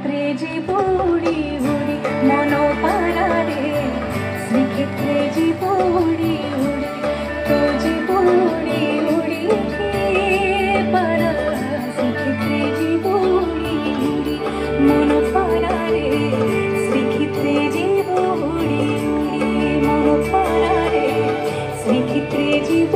শ্রীক্ষেত্রে জীব উড়ি উড়ি মন পাড়ারে শ্রীক্ষেত্রে জীব উড়ি উড়ি তো জীব উড়ি উড়ি পাড়া শ্রীক্ষেত্রে জীব উড়ি উড়ি মন পাড়ারে শ্রীক্ষেত্রে জীব উড়ি উড়ি মন পাড়ারে শ্রীক্ষেত্রে জীব